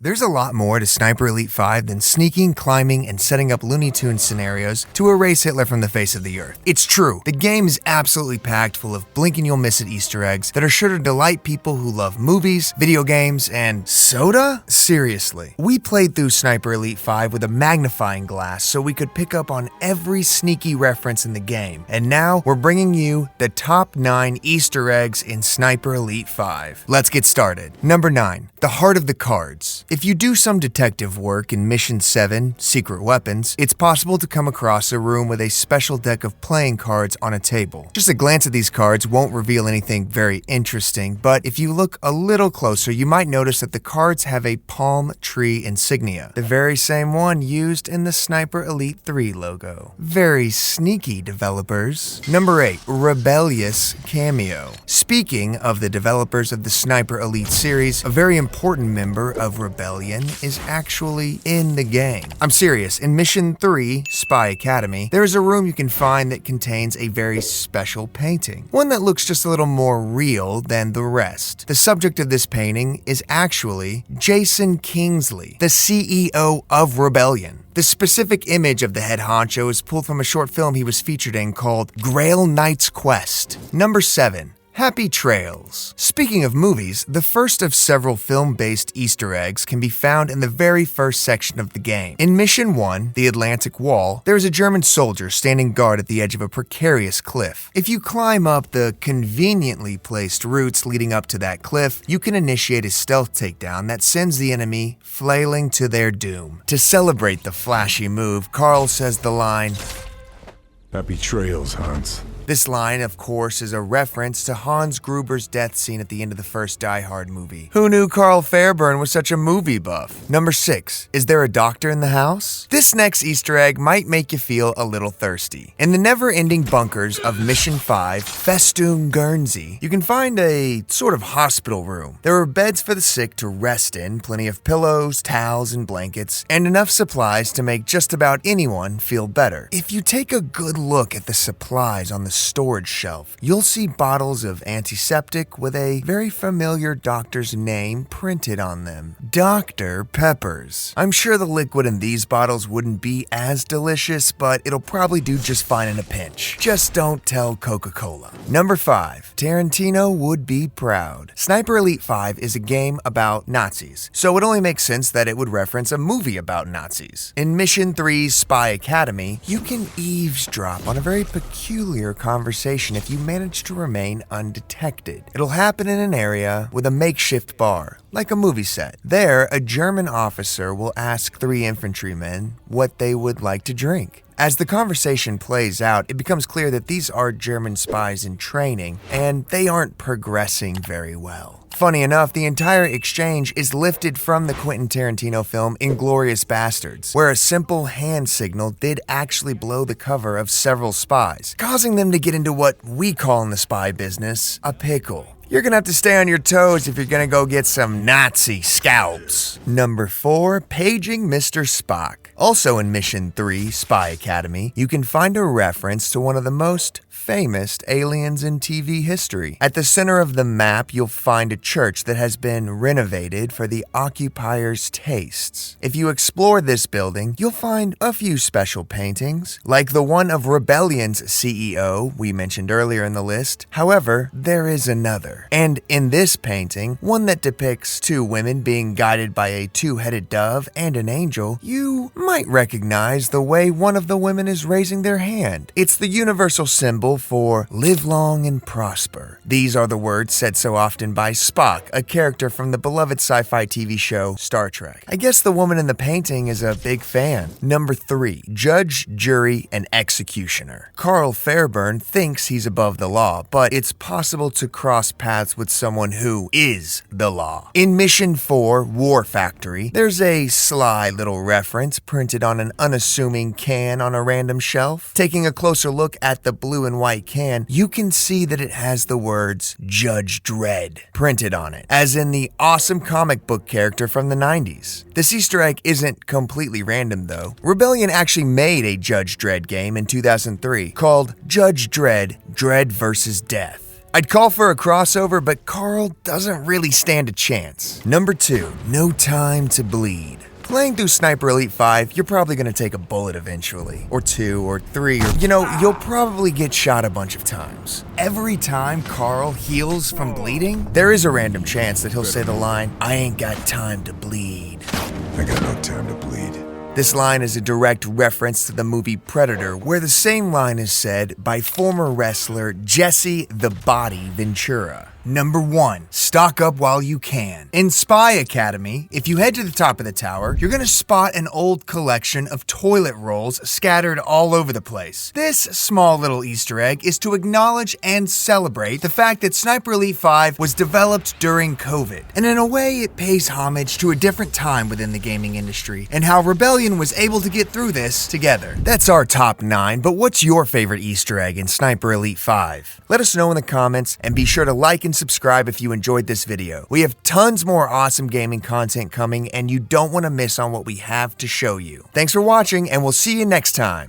There's a lot more to Sniper Elite 5 than sneaking, climbing, and setting up Looney Tunes scenarios to erase Hitler from the face of the earth. It's true, the game is absolutely packed full of blink-and-you'll-miss-it Easter eggs that are sure to delight people who love movies, video games, and soda? Seriously. We played through Sniper Elite 5 with a magnifying glass so we could pick up on every sneaky reference in the game, and now we're bringing you the top 9 Easter eggs in Sniper Elite 5. Let's get started. Number 9. The Heart of the Cards. If you do some detective work in Mission 7, Secret Weapons, it's possible to come across a room with a special deck of playing cards on a table. Just a glance at these cards won't reveal anything very interesting, but if you look a little closer, you might notice that the cards have a palm tree insignia, the very same one used in the Sniper Elite 3 logo. Very sneaky, developers. Number 8. Rebellious Cameo. Speaking of the developers of the Sniper Elite series, a very important member of Rebellion is actually in the game. I'm serious, in Mission 3, Spy Academy, there is a room you can find that contains a very special painting. One that looks just a little more real than the rest. The subject of this painting is actually Jason Kingsley, the CEO of Rebellion. The specific image of the head honcho is pulled from a short film he was featured in called Grail Knight's Quest. Number 7. Happy Trails. Speaking of movies, the first of several film-based Easter eggs can be found in the very first section of the game. In Mission 1, the Atlantic Wall, there is a German soldier standing guard at the edge of a precarious cliff. If you climb up the conveniently placed routes leading up to that cliff, you can initiate a stealth takedown that sends the enemy flailing to their doom. To celebrate the flashy move, Carl says the line, "Happy trails, Hans." This line, of course, is a reference to Hans Gruber's death scene at the end of the first Die Hard movie. Who knew Carl Fairburn was such a movie buff? Number 6. Is there a doctor in the house? This next Easter egg might make you feel a little thirsty. In the never-ending bunkers of Mission 5, Festoon Guernsey, you can find a sort of hospital room. There are beds for the sick to rest in, plenty of pillows, towels, and blankets, and enough supplies to make just about anyone feel better. If you take a good look at the supplies on the storage shelf, you'll see bottles of antiseptic with a very familiar doctor's name printed on them. Dr. Peppers. I'm sure the liquid in these bottles wouldn't be as delicious, but it'll probably do just fine in a pinch. Just don't tell Coca-Cola. Number 5. Tarantino would be proud. Sniper Elite 5 is a game about Nazis, so it only makes sense that it would reference a movie about Nazis. In Mission 3's Spy Academy, you can eavesdrop on a very peculiar conversation if you manage to remain undetected. It'll happen in an area with a makeshift bar, like a movie set. There, a German officer will ask 3 infantrymen what they would like to drink. As the conversation plays out, it becomes clear that these are German spies in training, and they aren't progressing very well. Funny enough, the entire exchange is lifted from the Quentin Tarantino film Inglourious Basterds, where a simple hand signal did actually blow the cover of several spies, causing them to get into what we call in the spy business a pickle. You're gonna have to stay on your toes if you're gonna go get some Nazi scalps. Number 4. Paging Mr. Spock. Also in Mission 3, Spy Academy, you can find a reference to one of the most famous aliens in TV history. At the center of the map, you'll find a church that has been renovated for the occupiers' tastes. If you explore this building, you'll find a few special paintings, like the one of Rebellion's CEO we mentioned earlier in the list. However, there is another. And in this painting, one that depicts 2 women being guided by a 2-headed dove and an angel, you might recognize the way one of the women is raising their hand. It's the universal symbol for live long and prosper. These are the words said so often by Spock, a character from the beloved sci-fi TV show Star Trek. I guess the woman in the painting is a big fan. Number 3. Judge, jury, and executioner. Carl Fairburn thinks he's above the law, but it's possible to cross paths with someone who is the law. In Mission 4, War Factory, there's a sly little reference printed on an unassuming can on a random shelf. Taking a closer look at the blue and white can, you can see that it has the words Judge Dredd printed on it, as in the awesome comic book character from the 90s. This Easter egg isn't completely random though. Rebellion actually made a Judge Dredd game in 2003 called Judge Dredd: Dredd vs. Death. I'd call for a crossover, but Carl doesn't really stand a chance. Number 2, No Time to Bleed. Playing through Sniper Elite 5, you're probably gonna take a bullet eventually. Or 2, or 3, or you'll probably get shot a bunch of times. Every time Carl heals from bleeding, there is a random chance that he'll say the line, "I ain't got time to bleed." I got no time to bleed. This line is a direct reference to the movie Predator, where the same line is said by former wrestler Jesse the Body Ventura. Number 1, stock up while you can. In Spy Academy, if you head to the top of the tower, you're gonna spot an old collection of toilet rolls scattered all over the place. This small little Easter egg is to acknowledge and celebrate the fact that Sniper Elite 5 was developed during COVID. And in a way, it pays homage to a different time within the gaming industry and how Rebellion was able to get through this together. That's our top 9, but what's your favorite Easter egg in Sniper Elite 5? Let us know in the comments, and be sure to like and subscribe if you enjoyed this video. We have tons more awesome gaming content coming, and you don't want to miss on what we have to show you. Thanks for watching, and we'll see you next time.